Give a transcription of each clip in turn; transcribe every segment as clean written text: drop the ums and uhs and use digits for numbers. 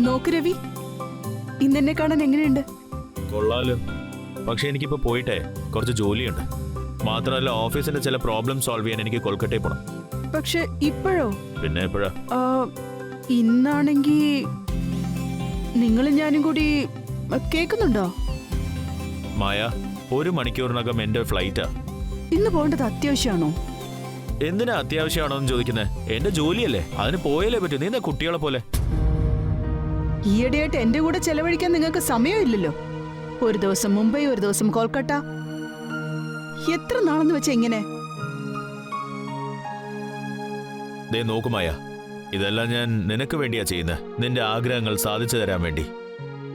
നോക്ക് രവി, ഇന്നെന്നെ കാണാൻ എങ്ങനെയുണ്ട്? കൊള്ളാലോ. പക്ഷെ എനിക്കിപ്പോ പോയിട്ടേ കുറച്ച് ജോലിയുണ്ട്. മാത്രമല്ല ഓഫീസിന്റെ ചില പ്രോബ്ലം സോൾവ് ചെയ്യാൻ എനിക്ക് കൊൽക്കട്ടയിൽ പോണം. പക്ഷെ ഇപ്പോഴോ? പിന്നെ എപ്പോഴാ? ഇന്നാണെങ്കി നിങ്ങളും ഞാനും കൂടി കേൾക്കുന്നുണ്ടോ? മായ, 1 മണിക്കൂറിനകം എന്റെ ഫ്ലൈറ്റാ. ഇന്ന് പോകേണ്ടത് അത്യാവശ്യമാണോ? എന്തിനാ അത്യാവശ്യമാണോന്ന് ചോദിക്കുന്നത്? എന്റെ ജോലിയല്ലേ, അതിന് പോയാലേ പറ്റൂ. നീ എന്താ കുട്ടികളെ പോലെ? ഈയിടെയായിട്ട് എന്റെ കൂടെ ചെലവഴിക്കാൻ നിങ്ങൾക്ക് സമയമില്ലല്ലോ. ഒരു ദിവസം മുംബൈ, ഒരു ദിവസം കൊൽക്കട്ട. എത്ര നാളെന്ന് വെച്ചാ ഇങ്ങനെ? ദേ നോക്കുമായ, ഇതെല്ലാം ഞാൻ നിനക്ക് വേണ്ടിയാ ചെയ്യുന്നത്. നിന്റെ ആഗ്രഹങ്ങൾ സാധിച്ചു തരാൻ വേണ്ടി.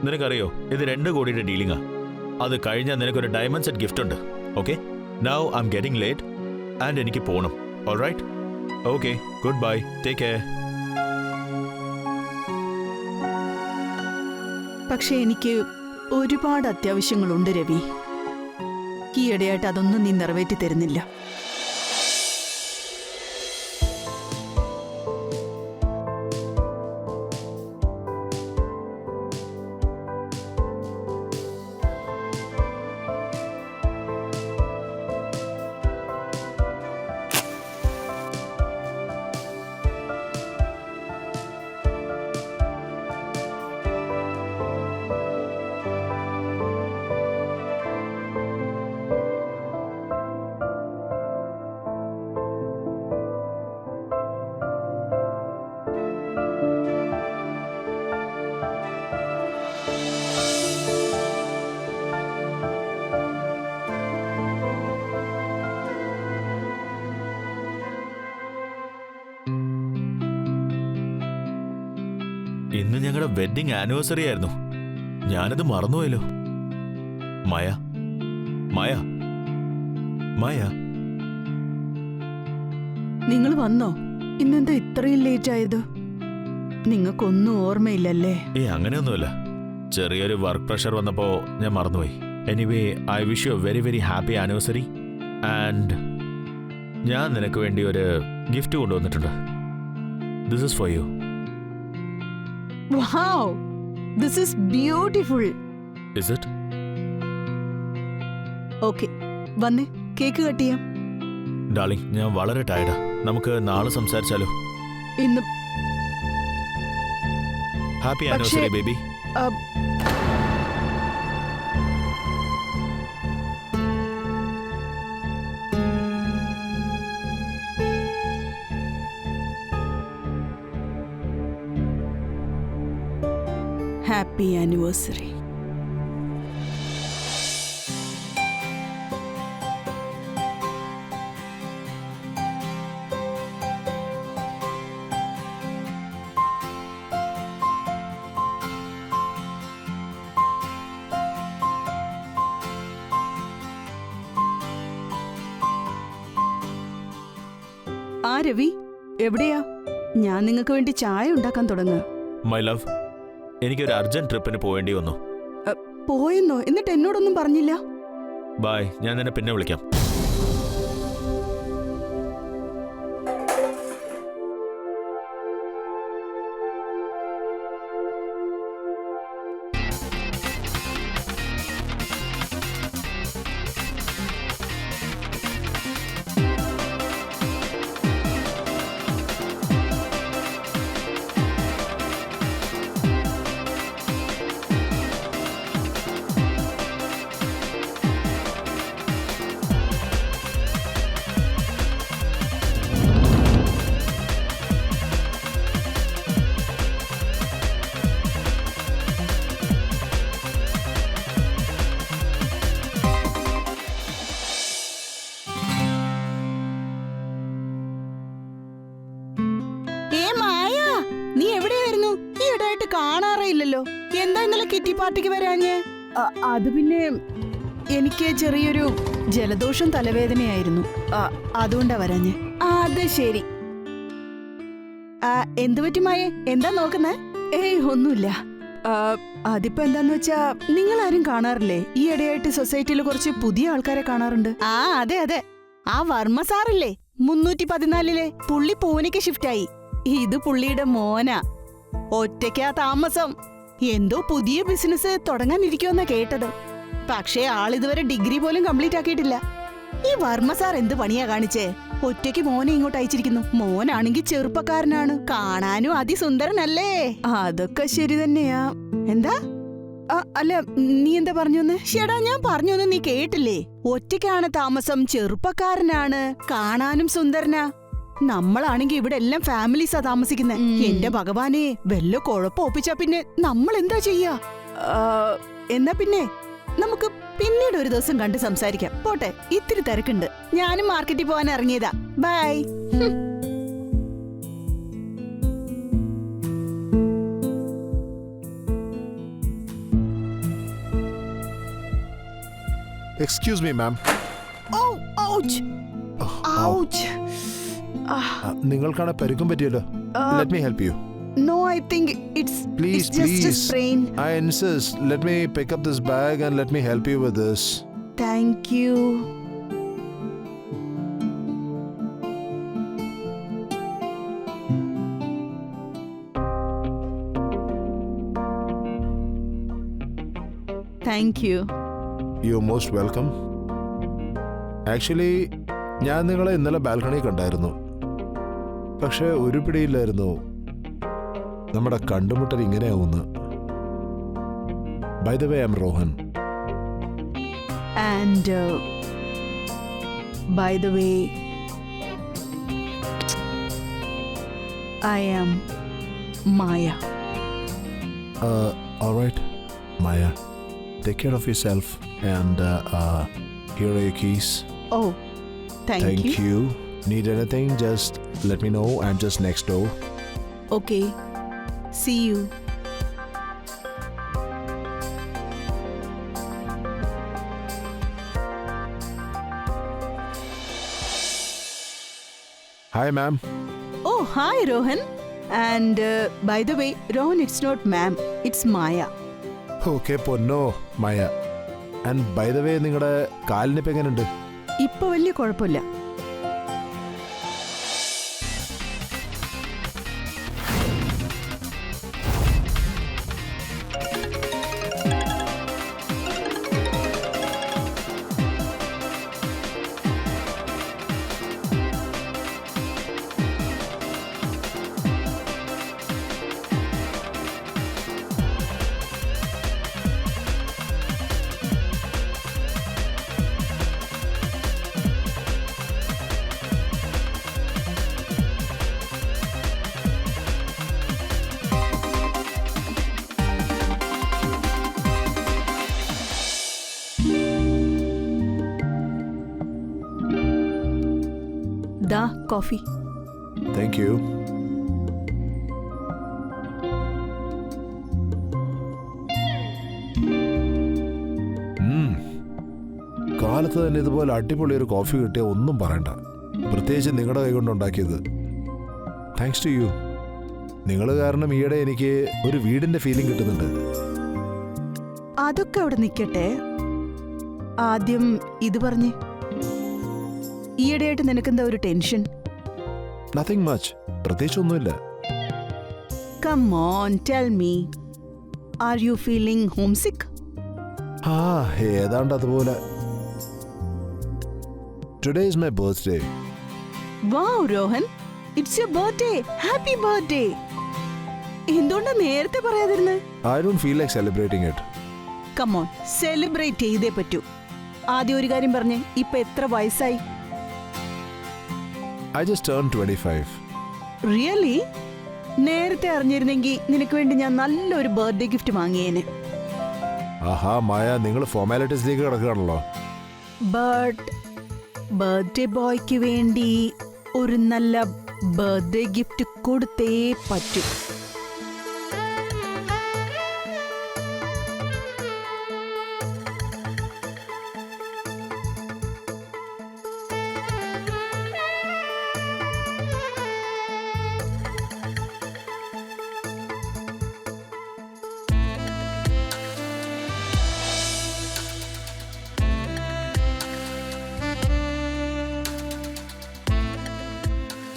നിനക്കറിയോ, ഇത് 2 കോടിയുടെ ഡീലിംഗാ. അത് കഴിഞ്ഞാൽ നിനക്കൊരു ഡയമണ്ട് സെറ്റ് ഗിഫ്റ്റ് ഉണ്ട്. Okay, now I am getting late and എനിക്ക് പോകണം. Alright? Okay, good bye, take care. പക്ഷെ എനിക്ക് ഒരുപാട് അത്യാവശ്യങ്ങളുണ്ട് രവി. ഈയിടെയായിട്ട് അതൊന്നും നീ നിറവേറ്റി തരുന്നില്ല. ഇന്ന് ഞങ്ങളുടെ വെഡിങ് ആനിവേഴ്സറി ആയിരുന്നു. ഞാനത് മറന്നുപോയല്ലോ. മായ, മായ, മായ, നിങ്ങൾ വന്നോ? ഇന്നെന്താ ഇത്രയും ലേറ്റ് ആയത്? നിങ്ങൾക്കൊന്നും ഓർമ്മയില്ലല്ലേ? അങ്ങനെയൊന്നുമില്ല. ചെറിയൊരു വർക്ക് പ്രഷർ വന്നപ്പോ ഞാൻ മറന്നുപോയി. Anyway, I wish you very very happy anniversary. And ഞാൻ നിനക്ക് വേണ്ടി ഒരു ഗിഫ്റ്റ് കൊണ്ടുവന്നിട്ടുണ്ട്. This is for you. Wow, this is beautiful. Is it? Okay, വന്നേ, കേക്ക് കട്ട് ചെയ്യാം. ഡാർലിംഗ്, ഞാൻ വളരെ ടയർഡാ. നമുക്ക് നാളെ സംസാരിച്ചാലോ? ഇന്ന് happy anniversary baby. Happy anniversary. ആ രവി, എവിടെയാ? ഞാൻ നിങ്ങൾക്ക് വേണ്ടി ചായ ഉണ്ടാക്കാൻ തുടങ്ങാം. മൈ ലവ്, എനിക്കൊരു അർജന്റ് ട്രിപ്പിന് പോവേണ്ടി വന്നു. പോയെന്നോ? എന്നിട്ട് എന്നോടൊന്നും പറഞ്ഞില്ല. ബൈ, ഞാൻ നിന്നെ പിന്നെ വിളിക്കാം. കാണാറേയില്ലല്ലോ. എന്താ ഇന്നലെ കിറ്റി പാർട്ടിക്ക് വരാഞ്ഞ്? അത് പിന്നെ എനിക്ക് ചെറിയൊരു ജലദോഷം തലവേദനയായിരുന്നു, അതുകൊണ്ടാ വരാഞ്ഞ്. അത് ശരി. എന്തു പറ്റി മായേ? എന്താ നോക്കുന്നേ? ഏയ് ഒന്നുമില്ല. അതിപ്പോ എന്താന്ന് വെച്ചാ, നിങ്ങൾ ആരും കാണാറില്ലേ? ഈ ഇടയായിട്ട് സൊസൈറ്റിയിൽ കുറച്ച് പുതിയ ആൾക്കാരെ കാണാറുണ്ട്. അതെ അതെ, ആ വർമ്മ സാറില്ലേ 314-ലെ, പുള്ളി പൂനെക്ക് ഷിഫ്റ്റായി. ഇത് പുള്ളിയുടെ മോനാ. ഒറ്റയ്ക്കാ താമസം. എന്തോ പുതിയ ബിസിനസ് തുടങ്ങാനിരിക്കുമെന്നാ കേട്ടത്. പക്ഷേ ആളിതുവരെ ഡിഗ്രി പോലും കംപ്ലീറ്റ് ആക്കിയിട്ടില്ല. ഈ വർമ്മ സാർ എന്ത് പണിയാ കാണിച്ചേ? ഒറ്റയ്ക്ക് മോനെ ഇങ്ങോട്ട് അയച്ചിരിക്കുന്നു. മോനാണെങ്കിൽ ചെറുപ്പക്കാരനാണ്, കാണാനും അതിസുന്ദരനല്ലേ? അതൊക്കെ ശരി തന്നെയാ. എന്താ? അല്ല, നീ എന്താ പറഞ്ഞോന്ന്? ഷേടാ, ഞാൻ പറഞ്ഞൊന്ന് നീ കേട്ടില്ലേ? ഒറ്റയ്ക്കാണ് താമസം, ചെറുപ്പക്കാരനാണ്, കാണാനും സുന്ദരനാ. നമ്മളാണെങ്കി ഇവിടെ എല്ലാം ഫാമിലീസാ താമസിക്കുന്നത്. എന്റെ ഭഗവാനെ, വല്ല കുഴപ്പം ഒപ്പിച്ചാ പിന്നെ നമ്മൾ എന്താ ചെയ്യാ? എന്നാ പിന്നെ നമുക്ക് പിന്നീട് ഒരു ദിവസം കണ്ട് സംസാരിക്കാം. പോട്ടെ, ഇത്തിരി തിരക്കുണ്ട്. ഞാനും മാർക്കറ്റിൽ പോകാൻ ഇറങ്ങിയതാ. By. Excuse me, ma'am. Oh, ouch. Ouch. നിങ്ങൾക്കാണ് പരിക്കും പറ്റിയല്ലോ. Let me help you. No, I think it's Please, it's just a please. sprain. I insist. Let me pick up this bag and let me help you with this. Thank you. Thank you. You're most welcome. Actually, ഞാൻ നിങ്ങളെ ഇന്നലെ balcony കണ്ടായിരുന്നു. പക്ഷെ ഒരു പിടിയില്ലായിരുന്നു നമ്മുടെ കണ്ടുമുട്ടൽ ഇങ്ങനെയാവുന്നു. By the way, I'm Rohan. And by the way, I am Maya. All right, Maya. Take care of yourself and here are your keys. Oh, thank you. Need anything, just let me know. I'm just next door. Okay. See you. Hi, ma'am. Oh, hi, Rohan. And by the way, Rohan, it's not ma'am. It's Maya. Okay, പൊന്നോ മായ. And by the way, നിങ്ങളുടെ കാലിനിപ്പോൾ എങ്ങനെയുണ്ട്? ഇപ്പൊ വലിയ കുഴപ്പമില്ല. Da, coffee. Thank you. കാലത്ത് തന്നെ ഇതുപോലെ അടിപൊളി ഒരു കോഫി കിട്ടിയ ഒന്നും പറയണ്ട. പ്രത്യേകിച്ച് നിങ്ങളുടെ കൈ കൊണ്ടുണ്ടാക്കിയത്. Thanks to you. നിങ്ങൾ കാരണം ഈയിടെ എനിക്ക് ഒരു വീടിന്റെ ഫീലിംഗ് കിട്ടുന്നുണ്ട്. അതൊക്കെ അവിടെ നിൽക്കട്ടെ. ആദ്യം ഇത് പറഞ്ഞേ, ഈയിടെയായിട്ട് നിനക്കെന്താ ഒരു ടെൻഷൻ? Nothing much. പ്രത്യേകിച്ചൊന്നുമില്ല. Come on, tell me. Are you feeling homesick? ഏതാണ്ട് അതുപോലെ. Today is my birthday. Wow, Rohan. It's your birthday. Happy birthday. എന്തുകൊണ്ടാ നേരത്തെ പറയാതിരുന്നേ? I don't feel like celebrating it. Come on, celebrate ചെയ്തേ പറ്റൂ. ആദ്യം ഒരു കാര്യം പറഞ്ഞേ, ഇപ്പൊ എത്ര വയസ്സായി? I just turned 25. Really? നേരത്തെ അറിഞ്ഞിരുന്നെങ്കിൽ നിനക്ക് വേണ്ടി ഞാൻ നല്ലൊരു ബർത്ത്ഡേ ഗിഫ്റ്റ് വാങ്ങിയേനെ. ആഹാ മായ, നിങ്ങൾ ഫോർമാലിറ്റീസിലേക്ക് കിടക്കുകയാണല്ലോ. ബട്ട് ബർത്ത്ഡേ ബോയ്ക്ക് വേണ്ടി ഒരു നല്ല ബർത്ത്ഡേ ഗിഫ്റ്റ് കൊടുത്തേ പറ്റൂ.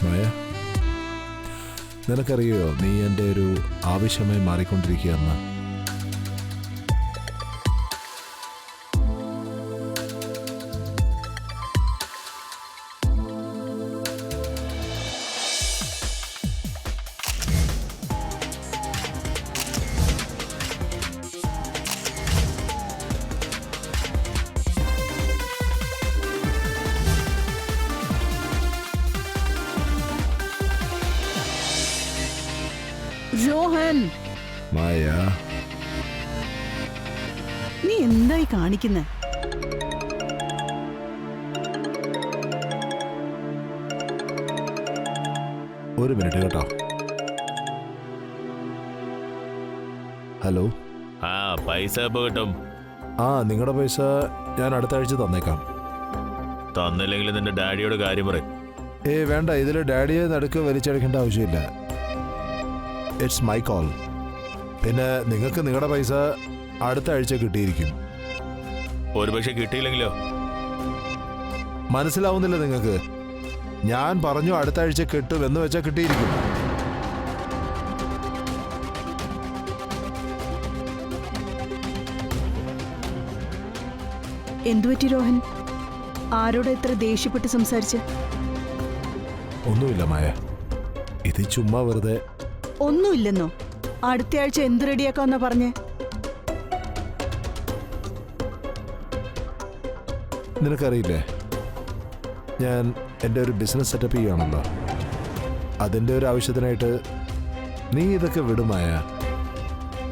മായ, നിനക്കറിയോ നീ എൻ്റെ ഒരു ആവശ്യമായി മാറിക്കൊണ്ടിരിക്കുകയെന്ന്? രോഹൻ, മായ, നീ എന്തായി കാണിക്കുന്നെ? ഒരു മിനിറ്റ് കേട്ടോ. ഹലോ. ആ പൈസ എപ്പോ കിട്ടും? നിങ്ങളുടെ പൈസ ഞാൻ അടുത്ത ആഴ്ച തന്നേക്കാം. തന്നില്ലെങ്കിൽ നിന്റെ ഡാഡിയോട് കാര്യം പറയും. വേണ്ട, ഇതിൽ ഡാഡിയെ നടുക്ക് വലിച്ചടക്കേണ്ട ആവശ്യമില്ല. It's my call. പിന്നെ നിങ്ങൾക്ക് നിങ്ങളുടെ പൈസ അടുത്ത ആഴ്ച കിട്ടിയിരിക്കും. ഒരുപക്ഷെ കിട്ടിയില്ലെങ്കിലോ? മനസ്സിലാവുന്നില്ല നിങ്ങൾക്ക്? ഞാൻ പറഞ്ഞു അടുത്ത ആഴ്ച കിട്ടും എന്ന് വെച്ചാൽ കിട്ടിയിരിക്കും. എന്തുപറ്റി രോഹൻ? ആരോട് എത്ര ദേഷ്യപ്പെട്ട് സംസാരിച്ച്? ഒന്നുമില്ല മായ, ഇത് ചുമ്മാ വെറുതെ. ഒന്നുമില്ലെന്നോ? അടുത്ത ആഴ്ച എന്ത് റെഡിയാക്കാന്നാ പറഞ്ഞേ? നിനക്കറിയില്ലേ, ഞാൻ എൻ്റെ ഒരു ബിസിനസ് സെറ്റപ്പ് ചെയ്യുകയാണല്ലോ. അതിൻ്റെ ഒരു ആവശ്യത്തിനായിട്ട് നീ ഇതൊക്കെ വിടുമായ.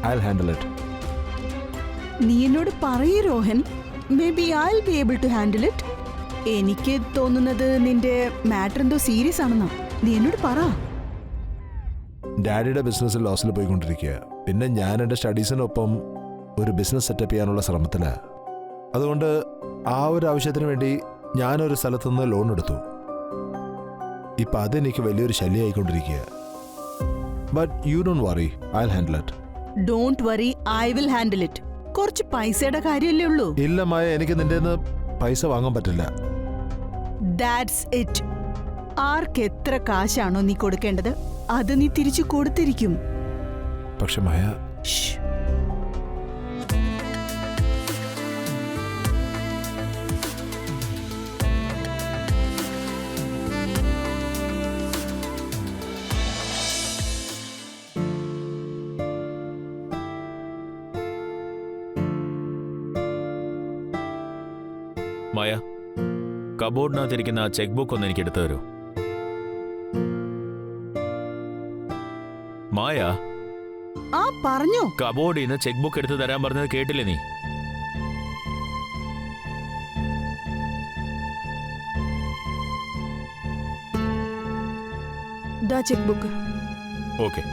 I will handle it. നീ എന്നോട് പറയൂ Rohan. Maybe I will be able to handle it. എനിക്ക് തോന്നുന്നത് നിന്റെ മാറ്റർ എന്തോ സീരിയസ് ആണെന്നാ. നീ എന്നോട് പറ. ഡാഡിയുടെ ബിസിനസ്സിൽ ലോസിൽ പോയിക്കൊണ്ടിരിക്കുക. പിന്നെ ഞാൻ എൻ്റെ സ്റ്റഡീസിനൊപ്പം ഒരു ബിസിനസ് സെറ്റപ്പ് ചെയ്യാനുള്ള ശ്രമത്തിലാണ്. അതുകൊണ്ട് ആ ഒരു ആവശ്യത്തിന് വേണ്ടി ഞാനൊരു സ്ഥലത്തുനിന്ന് ലോൺ എടുത്തു. ഇപ്പം അതെനിക്ക് വലിയൊരു ശല്യമായിക്കൊണ്ടിരിക്കുക. But you don't worry, I will handle it. Don't worry, I will handle it. കുറച്ച് പൈസയുടെ കാര്യമല്ലേ ഉള്ളൂ. ഇല്ല മായ, എനിക്ക് നിന്റെ പൈസ വാങ്ങാൻ പറ്റില്ല. That's it. ആർക്ക് എത്ര കാശാണോ നീ കൊടുക്കേണ്ടത് അത് നീ തിരിച്ചു കൊടുത്തിരിക്കും. പക്ഷെ മായ, മായ, കബോർഡിനകത്തിരിക്കുന്ന ആ ചെക്ക് ബുക്ക് ഒന്ന് എനിക്ക് എടുത്തു തരൂ. മായ, പറഞ്ഞോ? കബോർഡിൽ നിന്ന് ചെക്ക് ബുക്ക് എടുത്ത് തരാൻ പറഞ്ഞത് കേട്ടില്ലേ നീ? ദാ ചെക്ക് ബുക്ക്. ഓക്കെ.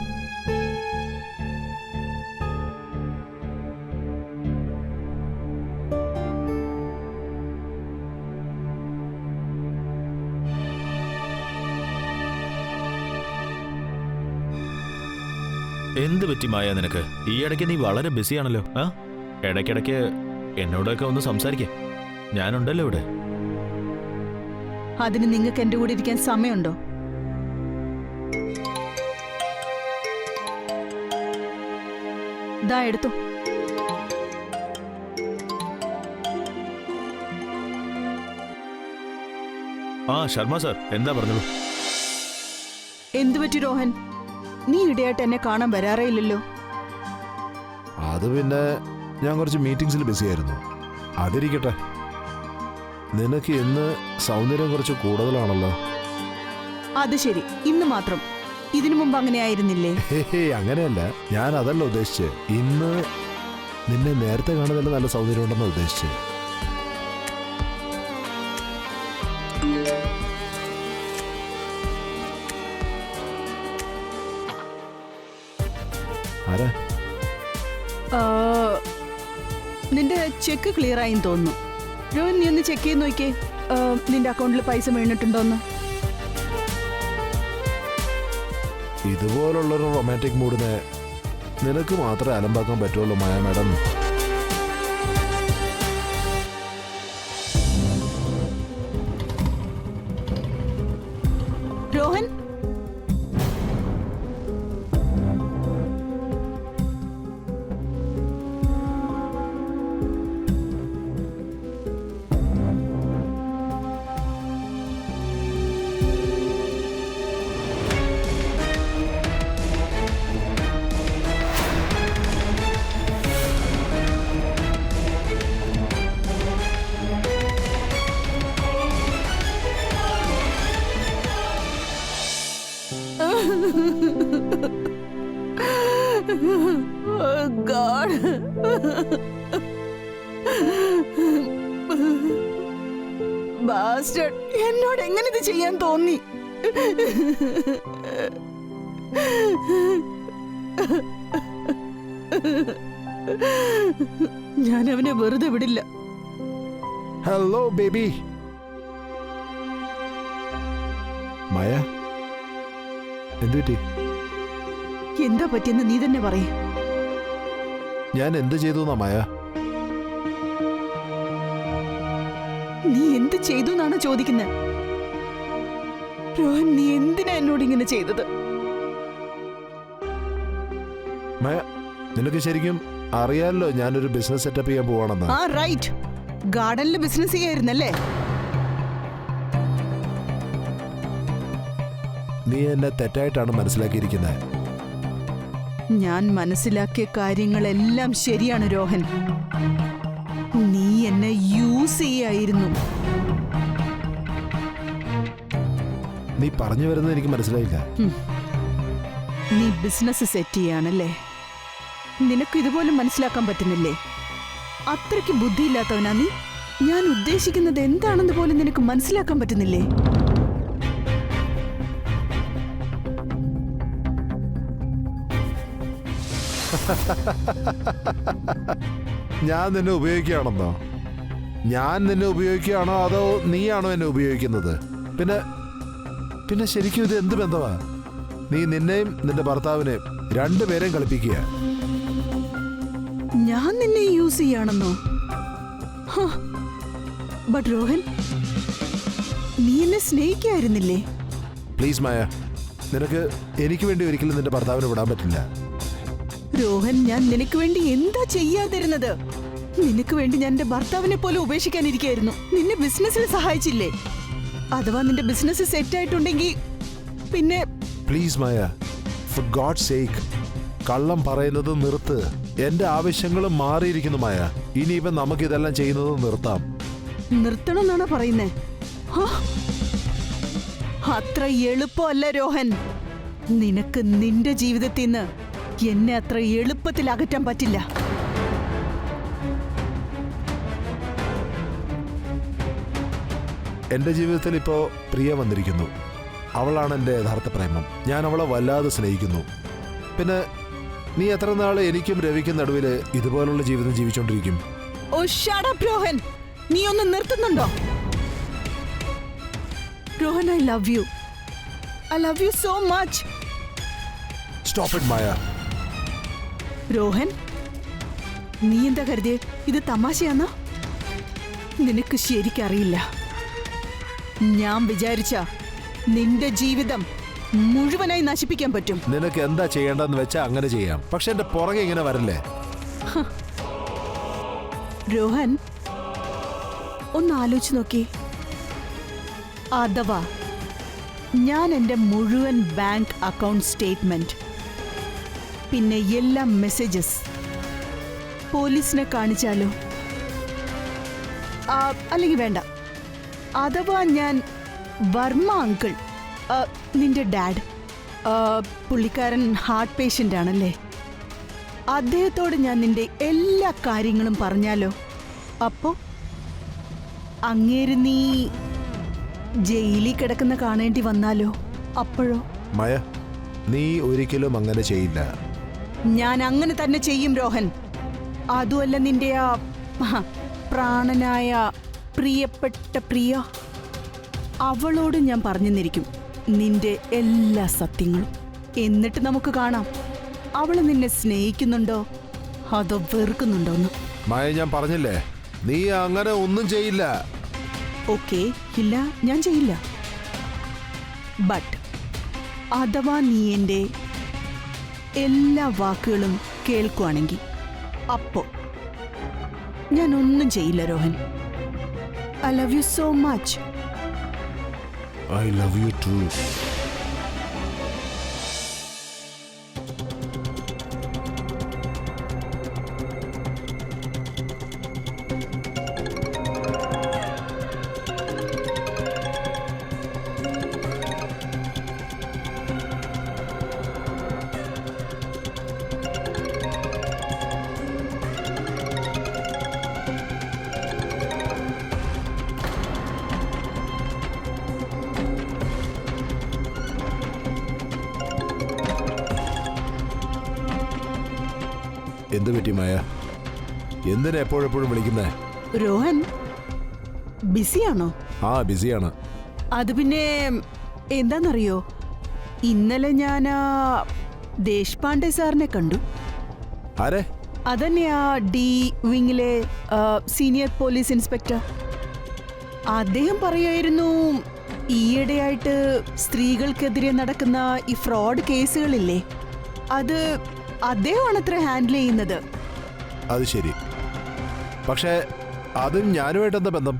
എന്ത് പറ്റി മായ നിനക്ക്? ഈ ഇടയ്ക്ക് നീ വളരെ ബിസിയാണല്ലോ. ഇടയ്ക്കിടയ്ക്ക് എന്നോടൊക്കെ ഒന്ന് സംസാരിക്കേ. ഞാനുണ്ടല്ലോ ഇവിടെ. അതിന് നിങ്ങൾക്ക് എന്റെ കൂടെ ഇരിക്കാൻ സമയമുണ്ടോ? ദാ എടുത്തോ. ശർമ്മ സാർ, എന്താ പറഞ്ഞോളൂ. എന്തുപറ്റി രോഹൻ? നീ ഇടയായിട്ട് എന്നെ കാണാൻ വരാറേയില്ലല്ലോ. അത് പിന്നെ ഞാൻ കുറച്ച് മീറ്റിംഗ്സിൽ ബിസിയായിരുന്നു. അതിരിക്കട്ടെ, നിനക്ക് ഇന്ന് സൗന്ദര്യം കുറച്ച് കൂടുതലാണല്ലോ. അത് ശരി, ഇന്ന് മാത്രം. ഇതിനു മുമ്പ് അങ്ങനെ ആയിരുന്നില്ലേ? അങ്ങനെയല്ല, ഞാൻ അതല്ല ഉദ്ദേശിച്ചത്. ഇന്ന് നിന്നെ നേരത്തെ കാണുന്നതിൽ നല്ല സൗന്ദര്യം ഉണ്ടെന്ന് ഉദ്ദേശിച്ചത്. ആരാ? നിന്റെ ചെക്ക് ക്ലിയർ ആയി തോന്നുന്നു. രോഹൻ, നീ ഒന്ന് ചെക്ക് ചെയ്ത് നോക്കിയേ നിന്റെ അക്കൗണ്ടിൽ പൈസ വീണിട്ടുണ്ടോന്ന്. ഇതുപോലുള്ളൊരു റൊമാൻറ്റിക് മൂഡിനെ നിനക്ക് മാത്രമേ അലമ്പാക്കാൻ പറ്റുള്ളൂ മായ മാഡം. രോഹൻ, ബാസ്റ്റഡ്, എന്നോട് എങ്ങനെ ഇത് ചെയ്യാൻ തോന്നി? ഞാൻ അവനെ വെറുതെ വിടില്ല. Hello baby. മായ, എന്തുപറ്റി? എന്താ പറ്റിയെന്ന് നീ തന്നെ പറയും. ഞാൻ എന്ത് ചെയ്തു എന്നാ മായ? നീ എന്ത് ചെയ്തു എന്നാണ് ചോദിക്കുന്നത്. രോഹൻ, നീ എന്തിനാ എന്നോട് ഇങ്ങനെ ചെയ്തത്? മായ, നിനക്ക് ശരിക്കും അറിയാലോ ഞാനൊരു ബിസിനസ് സെറ്റപ്പ് ചെയ്യാൻ പോവാണെന്ന്. ആ റൈറ്റ്, ഗാർഡനിൽ ബിസിനസ് ചെയ്യായിരുന്നല്ലേ? നീ എന്നെ തെറ്റായിട്ടാണ് മനസ്സിലാക്കിയിരിക്കുന്നത്. ഞാൻ മനസ്സിലാക്കിയ കാര്യങ്ങളെല്ലാം ശരിയാണ് രോഹൻ. നീ എന്നെ യൂസ് ചെയ്യായിരുന്നു. നീ പറഞ്ഞു വരുന്നത് എനിക്ക് മനസ്സിലായില്ല. നീ ബിസിനസ് സെറ്റ് ചെയ്യാണല്ലേ? നിനക്ക് ഇതുപോലും മനസ്സിലാക്കാൻ പറ്റുന്നില്ലേ? അത്രയ്ക്ക് ബുദ്ധിയില്ലാത്തവനാ നീ. ഞാൻ ഉദ്ദേശിക്കുന്നത് എന്താണെന്ന് പോലും നിനക്ക് മനസ്സിലാക്കാൻ പറ്റുന്നില്ലേ? ഞാൻ നിന്നെ ഉപയോഗിക്കുകയാണെന്നോ? ഞാൻ നിന്നെ ഉപയോഗിക്കുകയാണോ അതോ നീയാണോ എന്നെ ഉപയോഗിക്കുന്നത്? പിന്നെ ശരിക്കും ഇത് എന്ത് ബന്ധമാ? നീ നിന്നെയും നിന്റെ ഭർത്താവിനെയും രണ്ടുപേരെയും കളിപ്പിക്കുക. ഞാൻ നിന്നെ യൂസ് ചെയ്യാണെന്നോ? ബട്ട് രോഹൻ, നീ എന്നെ സ്നേഹിക്കായിരുന്നില്ലേ? പ്ലീസ് മായ, നിനക്ക് എനിക്ക് വേണ്ടി ഒരിക്കലും നിന്റെ ഭർത്താവിനെ വിടാൻ പറ്റില്ല. രോഹൻ, ഞാൻ നിനക്ക് വേണ്ടി എന്താ ചെയ്യാതിരുന്നത്? നിനക്ക് വേണ്ടി ഞാൻ എന്റെ ഭർത്താവിനെ പോലെ ഉപേക്ഷിക്കാനിരിക്കായിരുന്നു. നിന്നെ ബിസിനസ്സിൽ സഹായിച്ചില്ലേ? അഥവാ നിന്റെ ബിസിനസ് സെറ്റ് ആയിട്ടുണ്ടെങ്കിൽ പിന്നെ please Maya, for God sake, കള്ളം പറയുന്നത് നിർത്ത്. എന്റെ ആവശ്യങ്ങളും മാറിയിരിക്കുന്നു മായ. ഇനിയിപ്പം നമുക്കിതെല്ലാം ചെയ്യുന്നത് നിർത്താം. നിർത്തണമെന്നാണോ പറയുന്നേ? അത്ര എളുപ്പമല്ല രോഹൻ. നിനക്ക് നിന്റെ ജീവിതത്തിൽ നിന്ന് എന്നെ അത്ര എളുപ്പത്തിൽ അകറ്റാൻ പറ്റില്ല. എന്റെ ജീവിതത്തിൽ ഇപ്പോ പ്രിയ വന്നിരിക്കുന്നു. അവളാണ് എൻ്റെ യഥാർത്ഥ പ്രേമം. ഞാൻ അവളെ വല്ലാതെ സ്നേഹിക്കുന്നു. പിന്നെ നീ എത്ര നാള് എനിക്കും രവിക്കും നടുവിൽ ഇതുപോലുള്ള ജീവിതം ജീവിച്ചോണ്ടിരിക്കും? ഓ ഷട്ട് അപ്പ് രോഹൻ, നീ ഒന്ന് നിർത്തുന്നുണ്ടോ? Rohan, I love you. I love you so much. Stop it Maya. Rohan, നീ എന്താ കരുതിയേ ഇത് തമാശയാന്നോ? നിനക്ക് ശരിക്കറിയില്ല. ഞാൻ വിചാരിച്ച നിന്റെ ജീവിതം മുഴുവനായി നശിപ്പിക്കാൻ പറ്റും. നിനക്ക് എന്താ ചെയ്യേണ്ടെന്ന് വെച്ചാൽ അങ്ങനെ ചെയ്യാം. പക്ഷെ എന്റെ പുറകെ ഇങ്ങനെ വരല്ലേ. രോഹൻ, ഒന്ന് ആലോചിച്ച് നോക്കി. അഥവാ ഞാൻ എൻ്റെ മുഴുവൻ ബാങ്ക് അക്കൗണ്ട് സ്റ്റേറ്റ്മെന്റ്, പിന്നെ എല്ലാ മെസ്സേജസ് പോലീസിനെ കാണിച്ചാലോ? അല്ലെങ്കിൽ വേണ്ട. അഥവാ ഞാൻ വർമ്മ അങ്കിൾ, നിന്റെ ഡാഡ്, പുള്ളിക്കാരൻ ഹാർട്ട് പേഷ്യൻ്റ് ആണല്ലേ, അദ്ദേഹത്തോട് ഞാൻ നിന്റെ എല്ലാ കാര്യങ്ങളും പറഞ്ഞാലോ? അപ്പോ അങ്ങേര് നീ ജയിലിൽ കിടക്കുന്ന കാണേണ്ടി വന്നാലോ? അപ്പോഴോ? മായ, നീ ഒരിക്കലും അങ്ങനെ ചെയ്യില്ല. ഞാൻ അങ്ങനെ തന്നെ ചെയ്യും രോഹൻ. അതുമല്ല, നിന്റെ ആ പ്രാണനായ പ്രിയപ്പെട്ട പ്രിയ, അവളോട് ഞാൻ പറഞ്ഞെന്നിരിക്കും നിന്റെ എല്ലാ സത്യങ്ങളും. എന്നിട്ട് നമുക്ക് കാണാം അവള് നിന്നെ സ്നേഹിക്കുന്നുണ്ടോ അതോ വെറുക്കുന്നുണ്ടോന്ന്. മായ, ഞാൻ പറഞ്ഞില്ലേ, നീ അങ്ങനെ ഒന്നും ചെയ്യില്ല. ഓക്കെ, ഇല്ല, ഞാൻ ചെയ്യില്ല. ബട്ട് അഥവാ നീ എൻ്റെ എല്ലാ വാക്കുകളും കേൾക്കുവാണെങ്കിൽ അപ്പോ ഞാൻ ഒന്നും ചെയ്യില്ല Rohan. I love you so much. I love you too. എന്തു പറ്റി മായ? എന്തിനാ എപ്പോഴെപ്പോഴും വിളിക്കുന്നേ? രോഹൻ ബിസിയാണോ? ആ ബിസിയാണ്. അത് പിന്നെ എന്താന്നറിയോ, ഇന്നലെ ഞാൻ ദേശ്പാണ്ഡെ സാറിനെ കണ്ടു. ആരെ? അതന്നെയാ ഡി വിങ്ങിലെ സീനിയർ പോലീസ് ഇൻസ്പെക്ടർ. അദ്ദേഹം പറയുമായിരുന്നു ഈയിടെയായിട്ട് സ്ത്രീകൾക്കെതിരെ നടക്കുന്ന ഈ ഫ്രോഡ് കേസുകളില്ലേ, അത് അദ്ദേഹമാണത്ര ഹാൻഡിൽ ചെയ്യുന്നത്. അത് ശരി. പക്ഷേ അതും ഞാനുമായിട്ട് എന്താ ബന്ധം?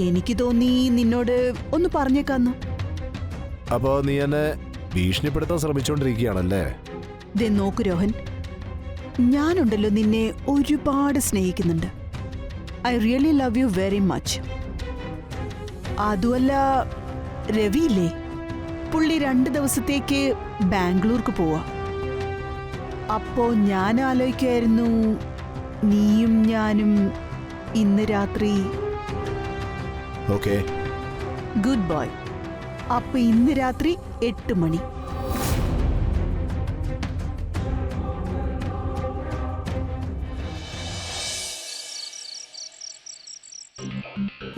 എനിക്ക് തോന്നി നിന്നോട് ഒന്ന് പറഞ്ഞേക്കാന്ന്. അപ്പോ നീ എന്നെ ഭീഷണിപ്പെടുത്താൻ ശ്രമിച്ചുകൊണ്ടിരിക്കുകയാണല്ലേ? ദേ നോക്കു രോഹൻ, ഞാനുണ്ടല്ലോ നിന്നെ ഒരുപാട് സ്നേഹിക്കുന്നുണ്ട്. I really love you very much. അതുമല്ല, രവിയില്ലേ, പുള്ളി 2 ദിവസത്തേക്ക് ബാംഗ്ലൂർക്ക് പോവാ. അപ്പോ ഞാൻ ആലോചിക്കായിരുന്നു, നീയും ഞാനും ഇന്ന് രാത്രി. Okay, good boy. അപ്പൊ ഇന്ന് രാത്രി 8 മണി.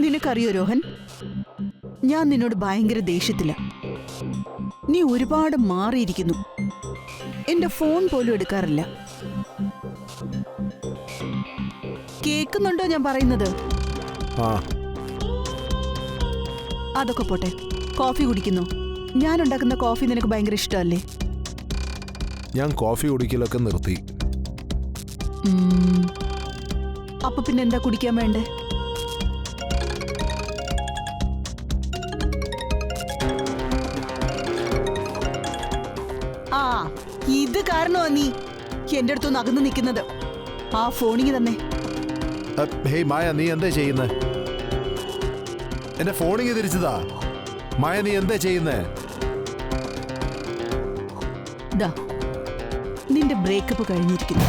നിനക്കറിയോ രോഹൻ, ഞാൻ നിന്നോട് ഭയങ്കര ദേഷ്യത്തില. നീ ഒരുപാട് മാറിയിരിക്കുന്നു. എന്റെ ഫോൺ പോലും എടുക്കാറില്ല. കേൾക്കുന്നുണ്ടോ ഞാൻ പറയുന്നത്? ആ അതൊക്കെ പോട്ടെ, കോഫി കുടിക്കുന്നു. ഞാൻ ഉണ്ടാക്കുന്ന കോഫി നിനക്ക് ഭയങ്കര ഇഷ്ടമല്ലേ? ഞാൻ കോഫി കുടിക്കലൊക്കെ നിർത്തി. അപ്പൊ പിന്നെ എന്താ കുടിക്കാൻ വേണ്ടേ? ആ, ഇത് കാരണമാ നീ എന്റെ അടുത്തൊന്ന് അകന്ന് നിൽക്കുന്നത്. ആ ഫോണിങ് തന്നെ. ഹേയ് മായ, നീ എന്താ ചെയ്യുന്നേ? എന്റെ ഫോണിങ് തിരിച്ചതാ. മായ, നീ എന്താ ചെയ്യുന്നേ? ദാ, നിന്റെ ബ്രേക്കപ്പ് കഴിഞ്ഞിരിക്കുന്നു.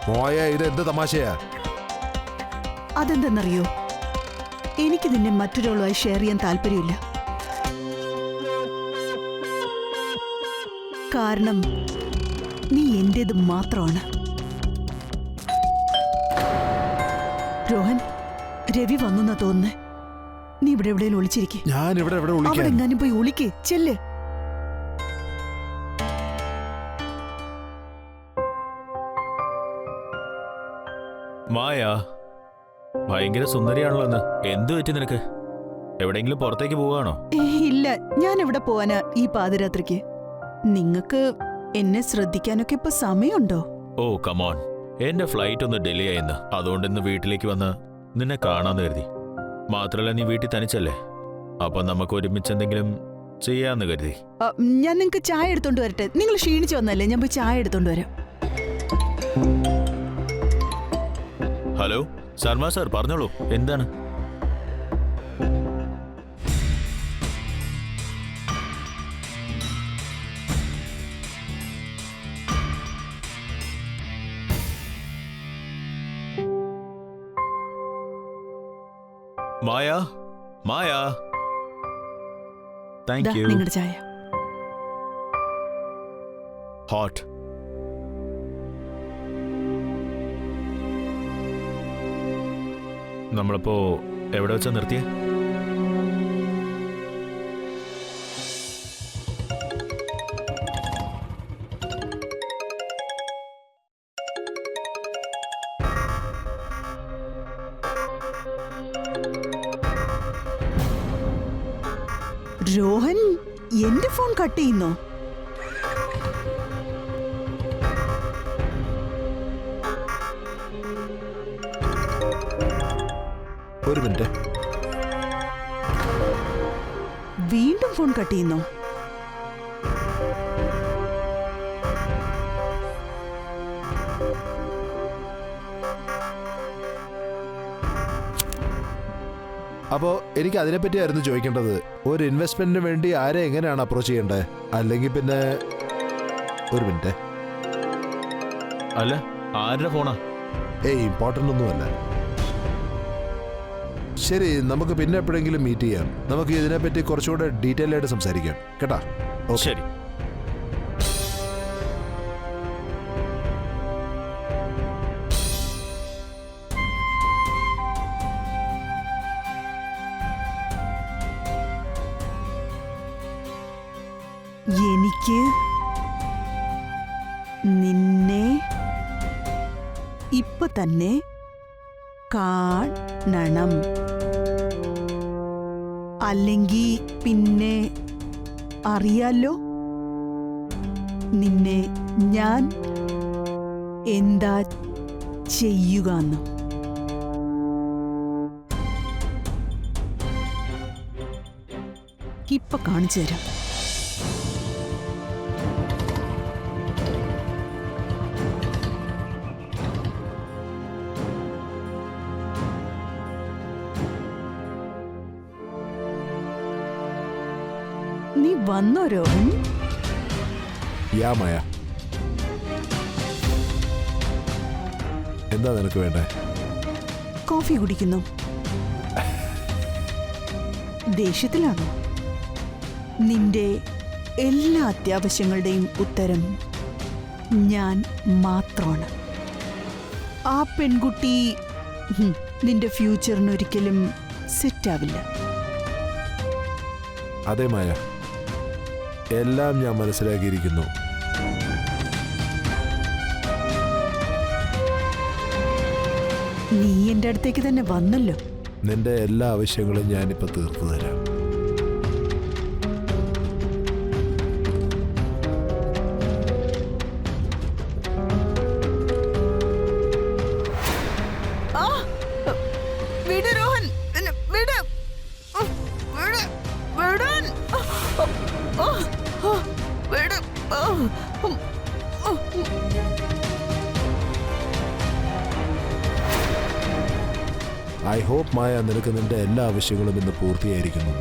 മായ, ഇത് എന്ത് തമാശയാ? അതെന്തെന്നറിയോ, എനിക്ക് നിന്നെ മറ്റൊരാളുമായി ഷെയർ ചെയ്യാൻ താല്പര്യമില്ല. കാരണം നീ എന്റേത് മാത്രമാണ്. രോഹൻ, രവി വന്നു തോന്നുന്നേ. നീ ഇവിടെ എവിടെയും ഒളിച്ചിരിക്കെ. ഞാൻ ഇവിടെ എവിടെ അവിടെ വിളിക്കാൻ? എങ്ങാനും പോയി ഒളിക്ക്, ചെല്ല്. മായ, ഭയങ്കര സുന്ദരിയാണല്ലോ ഇന്ന്. എന്തു പറ്റി നിനക്ക്? എവിടെയെങ്കിലും പുറത്തേക്ക് പോവാണോ? ഇല്ല, ഞാൻ എവിടെ പോവാനാ ഈ പാതിരാത്രിക്ക്? നിങ്ങക്ക് എന്നെ ശ്രദ്ധിക്കാനൊക്കെ ഇപ്പൊ സമയമുണ്ടോ? ഓ കമോൺ, എന്റെ ഫ്ലൈറ്റ് ഒന്ന് ഡിലേ ആയിന്ന്. അതുകൊണ്ട് ഇന്ന് വീട്ടിലേക്ക് വന്ന് നിന്നെ കാണാന്ന് കരുതി. മാത്രല്ല, നീ വീട്ടിൽ തനിച്ചല്ലേ, അപ്പൊ നമുക്ക് ഒരുമിച്ച് എന്തെങ്കിലും ചെയ്യാന്ന് കരുതി. ഞാൻ നിങ്ങക്ക് ചായ എടുത്തോണ്ട് വരട്ടെ? നിങ്ങൾ ക്ഷീണിച്ചു വന്നല്ലേ, ഞാൻ പോയി ചായ എടുത്തോണ്ട് വരാം. ഹലോ ശർമ്മ സാർ, പറഞ്ഞോളൂ, എന്താണ്? മായ, മായ, താങ്ക് യു. നിങ്ങളുടെ ചായ. ഹോട്ട്. നമ്മളിപ്പോ എവിടെ വെച്ചാ നിർത്തിയേ? രോഹൻ, എന്റെ ഫോൺ കട്ട് ചെയ്യുന്നോ? ഒരു മിനിറ്റ്. വീണ്ടും ഫോൺ കട്ട് ചെയ്യുന്നോ? അപ്പോൾ എനിക്ക് അതിനെപ്പറ്റിയായിരുന്നു ചോദിക്കേണ്ടത്. ഒരു ഇൻവെസ്റ്റ്മെന്റിന് വേണ്ടി ആരെ എങ്ങനെയാണ് അപ്രോച്ച് ചെയ്യേണ്ടത്? അല്ലെങ്കിൽ പിന്നെ ഒരു മിനിറ്റ്. അല്ല, ആരുടെ ഫോണാ? ഇമ്പോർട്ടൻ്റ് ഒന്നുമല്ല. ശരി, നമുക്ക് പിന്നെ എപ്പോഴെങ്കിലും മീറ്റ് ചെയ്യാം. നമുക്ക് ഇതിനെപ്പറ്റി കുറച്ചുകൂടെ ഡീറ്റെയിൽ ആയിട്ട് സംസാരിക്കാം കേട്ടാ? ശരി. എനിക്ക് നിന്നെ ഇപ്പൊ തന്നെ കാണണം. അല്ലെങ്കിൽ പിന്നെ അറിയാലോ നിന്നെ ഞാൻ എന്താ ചെയ്യുകയെന്ന്. ഇപ്പൊ കാണിച്ചു തരാം. നീ വന്നോ രോഹൻ? യാ മായ, എന്താ നിനക്ക് വേണ്ടേ? കോഫി കുടിക്കുന്നു. ദേഷ്യത്തിലാണോ? നിന്റെ എല്ലാ അത്യാവശ്യങ്ങളുടെയും ഉത്തരം ഞാൻ മാത്രമാണ്. ആ പെൺകുട്ടി നിന്റെ ഫ്യൂച്ചറിനൊരിക്കലും സെറ്റാവില്ല. അതെ മായ, എല്ലാം ഞാൻ മനസ്സിലാക്കിയിരിക്കുന്നു. നീ എൻ്റെ അടുത്തേക്ക് തന്നെ വന്നല്ലോ. നിന്റെ എല്ലാ ആവശ്യങ്ങളും ഞാനിപ്പോ തീർത്തു തരാം. വിട് രോഹൻ, വിട്. വിടാൻ. വിട്. ഐ ഹോപ്പ് മായ നിനക്ക് നിന്റെ എല്ലാ ആവശ്യങ്ങളും ഇന്ന് പൂർത്തിയായിരിക്കുന്നു.